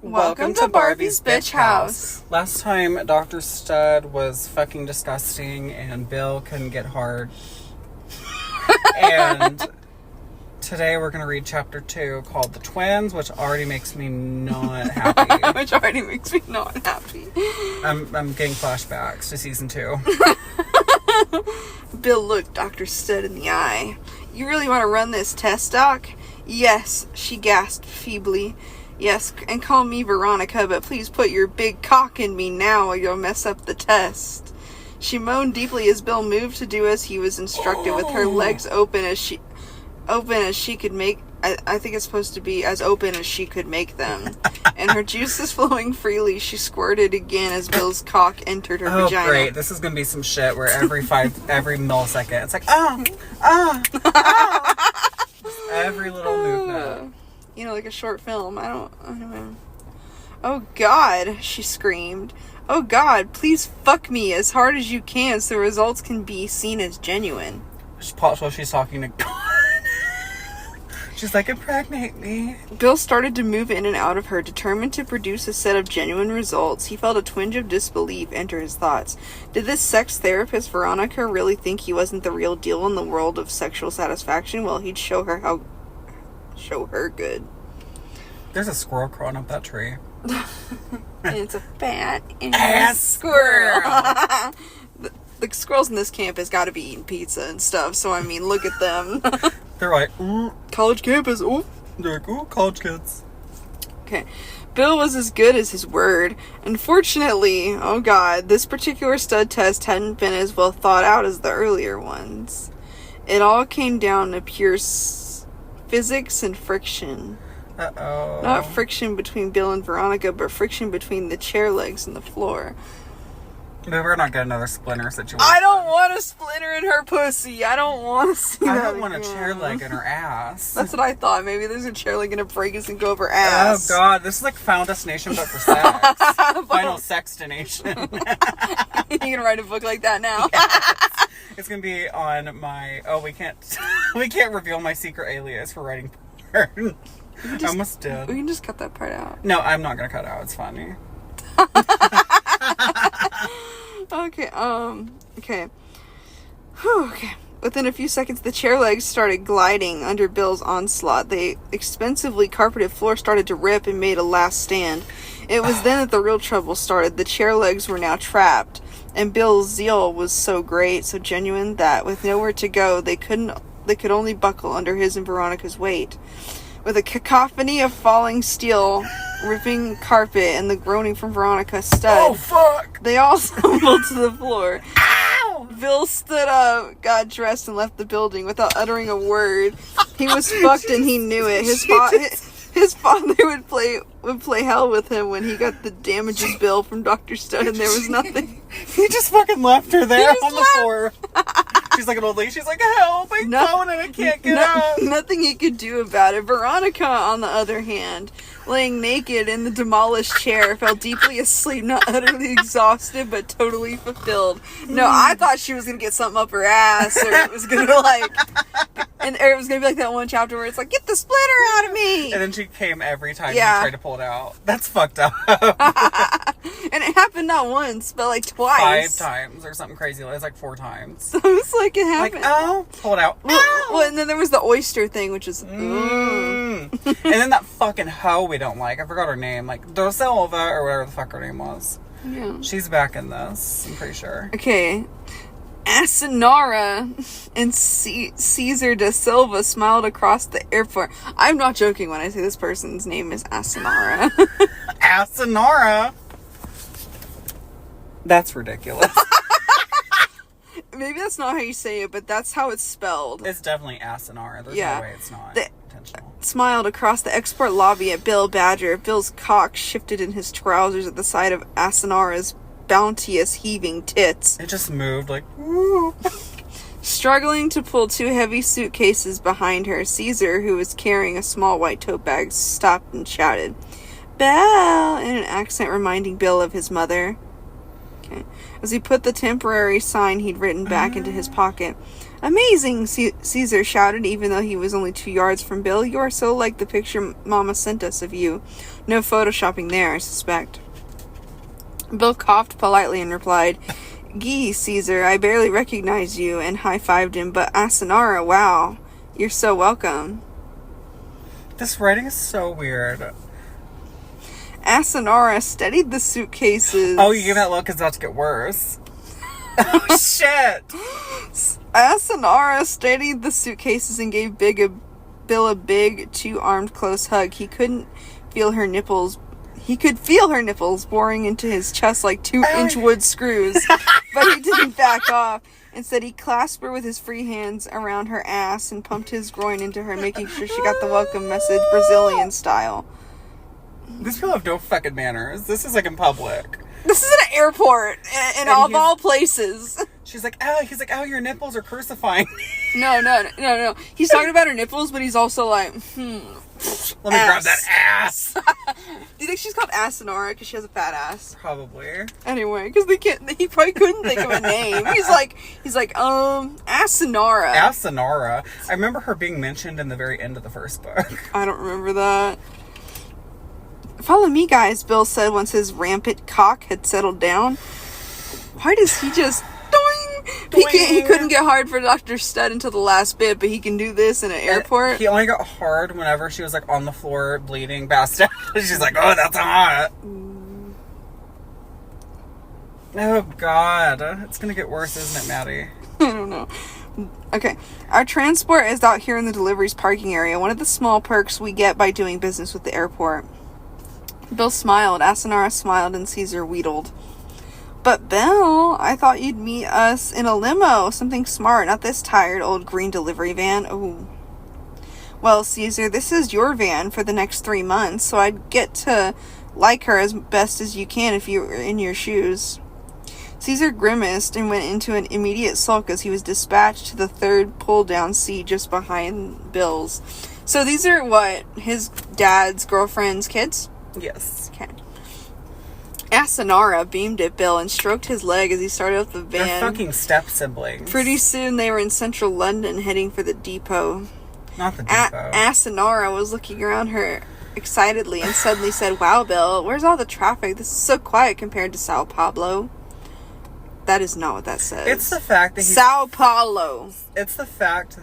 Welcome to Barbie's Bitch House. Last time, Dr. Stud was fucking disgusting and Bill couldn't get hard. And today we're going to read chapter 2 called The Twins, which already makes me not happy. I'm getting flashbacks to season 2. Bill looked Dr. Stud in the eye. You really want to run this test, Doc? Yes, she gasped feebly. Yes, and call me Veronica, but please put your big cock in me now or you'll mess up the test. She moaned deeply as Bill moved to do as he was instructed, with her legs open as she could make. I think it's supposed to be as open as she could make them. And her juices flowing freely, she squirted again as Bill's cock entered her vagina. Oh, great. This is going to be some shit where every millisecond, it's like, every little movement. You know, like a short film. I don't know. Oh, God, she screamed. Oh, God, please fuck me as hard as you can so the results can be seen as genuine. So she's talking to God. She's like, impregnate me. Bill started to move in and out of her, determined to produce a set of genuine results. He felt a twinge of disbelief enter his thoughts. Did this sex therapist, Veronica, really think he wasn't the real deal in the world of sexual satisfaction? Well, he'd show her good. There's a squirrel crawling up that tree. And it's a fat ass squirrel. The squirrels in this camp has got to be eating pizza and stuff, so I mean, look at them. They're like, college campus, ooh. They're like, ooh, college kids. Okay. Bill was as good as his word. Unfortunately, oh God, this particular stud test hadn't been as well thought out as the earlier ones. It all came down to pure physics and friction. Uh-oh. Not friction between Bill and Veronica, but friction between the chair legs and the floor. Maybe we're not getting another splinter situation. I don't want a splinter in her pussy. I don't want to see that. I don't want a chair leg in her ass. That's what I thought. Maybe there's a chair leg gonna break us and go over ass. Oh God, this is like Final Destination, but for sex. Final Sextination. You gonna write a book like that now? Yes. It's gonna be on my. Oh, we can't reveal my secret alias for writing porn. I almost did. We can just cut that part out. No, I'm not gonna cut it out. It's funny. Okay, okay. Whew, okay. Within a few seconds, the chair legs started gliding under Bill's onslaught. The expensively carpeted floor started to rip and made a last stand. It was then that the real trouble started. The chair legs were now trapped, and Bill's zeal was so great, so genuine, that with nowhere to go, they could only buckle under his and Veronica's weight. With a cacophony of falling steel, ripping carpet, and the groaning from Veronica Stud. Oh, fuck! They all stumbled to the floor. Ow! Bill stood up, got dressed, and left the building without uttering a word. He was fucked and he knew it. His father would play hell with him when he got the damages bill from Dr. Stud, and there was nothing. He just fucking left her there on the floor. She's like an old lady. She's like, help, I'm falling and I can't get up. Nothing he could do about it. Veronica, on the other hand, laying naked in the demolished chair, fell deeply asleep, not utterly exhausted, but totally fulfilled. No, I thought she was going to get something up her ass, or it was going to or it was going to be like that one chapter where it's like, get the splitter out of me! And then she came every time he tried to pull it out. That's fucked up. And it happened not once, but like twice. 5 times or something crazy. It was like 4 times. So it's like it happened. Like, oh, pull it out. Well, and then there was the oyster thing, which is And then that fucking hoe we don't like. I forgot her name. Like, Dosilva or whatever the fuck her name was. Yeah. She's back in this, I'm pretty sure. Okay. Asinara and Caesar da Silva smiled across the airport. I'm not joking when I say this person's name is Asinara. Asinara? That's ridiculous. Maybe that's not how you say it, but that's how it's spelled. It's definitely Asinara. There's no way it's not intentional. Smiled across the export lobby at Bill Badger. Bill's cock shifted in his trousers at the sight of Asinara's bounteous heaving tits. It just moved like, woo. Struggling to pull 2 heavy suitcases behind her, Caesar, who was carrying a small white tote bag, stopped and shouted, "Belle!" in an accent reminding Bill of his mother. Okay. As he put the temporary sign he'd written back into his pocket. Amazing, Caesar shouted, even though he was only 2 yards from Bill. You are so like the picture Mama sent us of you. No photoshopping there, I suspect. Bill coughed politely and replied, Gee, Caesar, I barely recognized you, and high-fived him, but Asanara, wow. You're so welcome. This writing is so weird. Asanara steadied the suitcases. Oh, you gave that look because it's about to get worse. Oh, shit! Asanara steadied the suitcases and gave Bill a big, two-armed close hug. He could feel her nipples boring into his chest like 2-inch wood screws, but he didn't back off. Instead, he clasped her with his free hands around her ass and pumped his groin into her, making sure she got the welcome message Brazilian style. These people have no fucking manners. This is like in public. This is an airport, in all places. She's like, he's like, your nipples are crucifying me. No. He's talking about her nipples, but he's also like, Let me grab that ass. Do you think she's called Asanara because she has a fat ass? Probably. Anyway, because he probably couldn't think of a name. He's like, Asanara. Asanara. I remember her being mentioned in the very end of the first book. I don't remember that. Follow me, guys, Bill said once his rampant cock had settled down. Why does he just... Doing? He couldn't get hard for Dr. Stud until the last bit, but he can do this in an airport. He only got hard whenever she was like on the floor bleeding, passed out. She's like, oh, that's hot. Oh, God. It's going to get worse, isn't it, Maddie? I don't know. Okay. Our transport is out here in the deliveries parking area, one of the small perks we get by doing business with the airport. Bill smiled, Asanara smiled, and Caesar wheedled. But Bill, I thought you'd meet us in a limo, something smart, not this tired old green delivery van. Ooh. Well, Caesar, this is your van for the next 3 months, so I'd get to like her as best as you can if you were in your shoes. Caesar grimaced and went into an immediate sulk as he was dispatched to the third pull-down seat just behind Bill's. So these are what? His dad's girlfriend's kids? Yes. Okay. Asanara beamed at Bill and stroked his leg as he started up the van. They're fucking step-siblings. Pretty soon they were in central London heading for the depot. Not the depot. Asanara was looking around her excitedly and suddenly said, Wow, Bill, where's all the traffic? This is so quiet compared to Sao Paulo. That is not what that says. It's the fact that Sao Paulo. It's the fact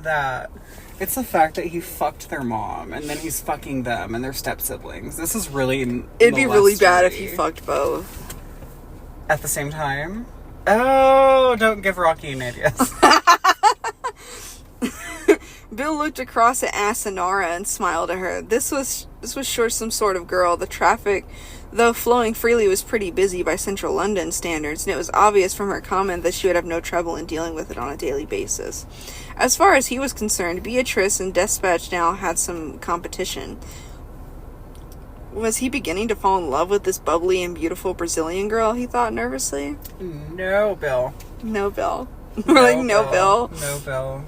that he fucked their mom and then he's fucking them and their step-siblings. This is really It'd be really bad if he fucked both. At the same time? Oh, don't give Rocky an idea. Bill looked across at Asanara and smiled at her. This was sure some sort of girl. The traffic, though flowing freely, was pretty busy by central London standards, and it was obvious from her comment that she would have no trouble in dealing with it on a daily basis. As far as he was concerned, Beatrice and Despatch now had some competition. Was he beginning to fall in love with this bubbly and beautiful Brazilian girl, he thought nervously? No, Bill. No, Bill. We're like, no, Bill. No, Bill.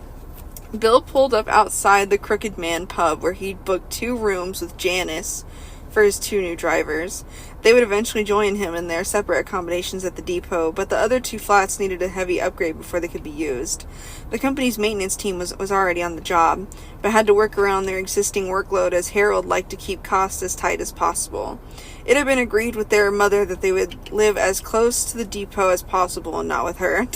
Bill pulled up outside the Crooked Man pub where he'd booked 2 rooms with Janice for his 2 new drivers. They would eventually join him in their separate accommodations at the depot, but the other 2 flats needed a heavy upgrade before they could be used. The company's maintenance team was already on the job, but had to work around their existing workload as Harold liked to keep costs as tight as possible. It had been agreed with their mother that they would live as close to the depot as possible and not with her.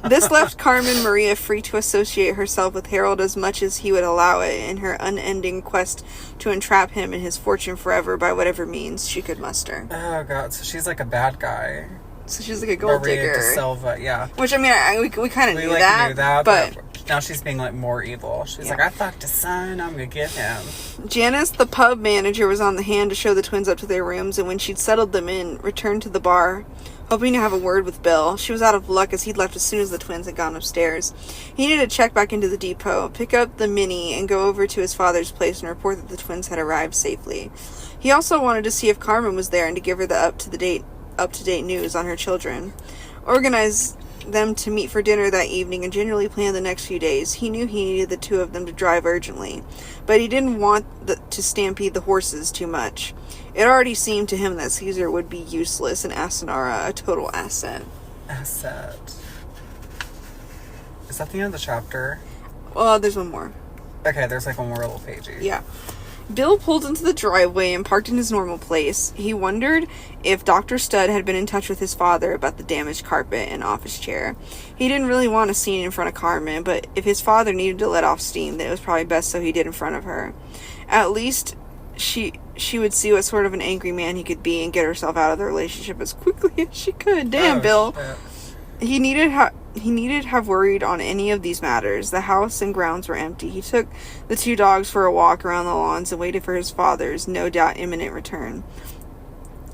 This left Carmen Maria free to associate herself with Harold as much as he would allow it in her unending quest to entrap him in his fortune forever by whatever means she could muster. Oh, God. So she's like a bad guy. So she's like a gold Maria digger. De Silva, yeah. Which, I mean, we kind of knew like, that, but now she's being like more evil. She's like, I fucked his son, I'm gonna get him. Janice, the pub manager, was on the hand to show the twins up to their rooms, and when she'd settled them in, returned to the bar, hoping to have a word with Bill. She was out of luck as he'd left as soon as the twins had gone upstairs. He needed to check back into the depot, pick up the Mini, and go over to his father's place and report that the twins had arrived safely. He also wanted to see if Carmen was there and to give her the up-to-date news on her children. Organize them to meet for dinner that evening and generally plan the next few days. He knew he needed the 2 of them to drive urgently, but he didn't want to stampede the horses too much. It already seemed to him that Caesar would be useless and Asanara a total asset. Asset. Is that the end of the chapter? Well, there's one more. Okay, there's like one more little pagey. Yeah. Bill pulled into the driveway and parked in his normal place. He wondered if Dr. Studd had been in touch with his father about the damaged carpet and office chair. He didn't really want a scene in front of Carmen, but if his father needed to let off steam, then it was probably best so he did in front of her. At least she would see what sort of an angry man he could be and get herself out of the relationship as quickly as she could. Damn, Bill. Shit. He needed have worried on any of these matters. The house and grounds were empty. He took the 2 dogs for a walk around the lawns and waited for his father's, no doubt, imminent return.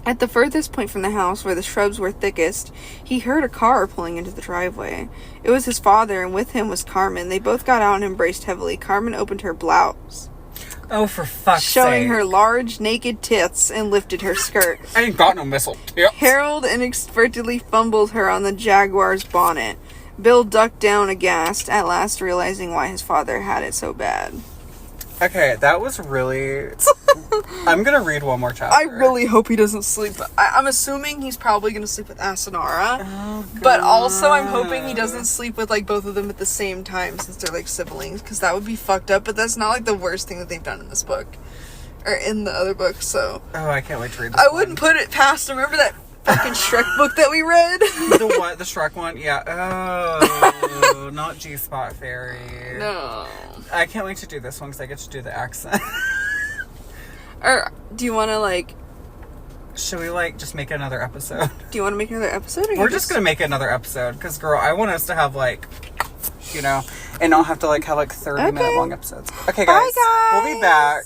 At the furthest point from the house, where the shrubs were thickest, he heard a car pulling into the driveway. It was his father, and with him was Carmen. They both got out and embraced heavily. Carmen opened her blouse, Oh, for fuck's showing sake. her large, naked tits, and lifted her skirt. I ain't got no missile tips. Harold inexpertly fumbled her on the Jaguar's bonnet. Bill ducked down aghast, at last realizing why his father had it so bad. Okay, that was really... I'm gonna read one more chapter. I really hope he doesn't sleep. I'm assuming he's probably going to sleep with Asanara. Oh, But also I'm hoping he doesn't sleep with, like, both of them at the same time since they're, like, siblings. Because that would be fucked up. But that's not, like, the worst thing that they've done in this book. Or in the other book, so... Oh, I can't wait to read this I one. wouldn't put it past him. Remember that fucking Shrek book that we read? The what? The Shrek one? Yeah. Oh, not G-Spot Fairy. No. I can't wait to do this one because I get to do the accent. Or do you want to, like... Should we, like, just make another episode? Do you want to make another episode? Or We're just gonna make another episode because, girl, I want us to have, like, you know, and not have to, like, have, like, 30-minute long episodes. Okay, guys. Bye, guys. We'll be back.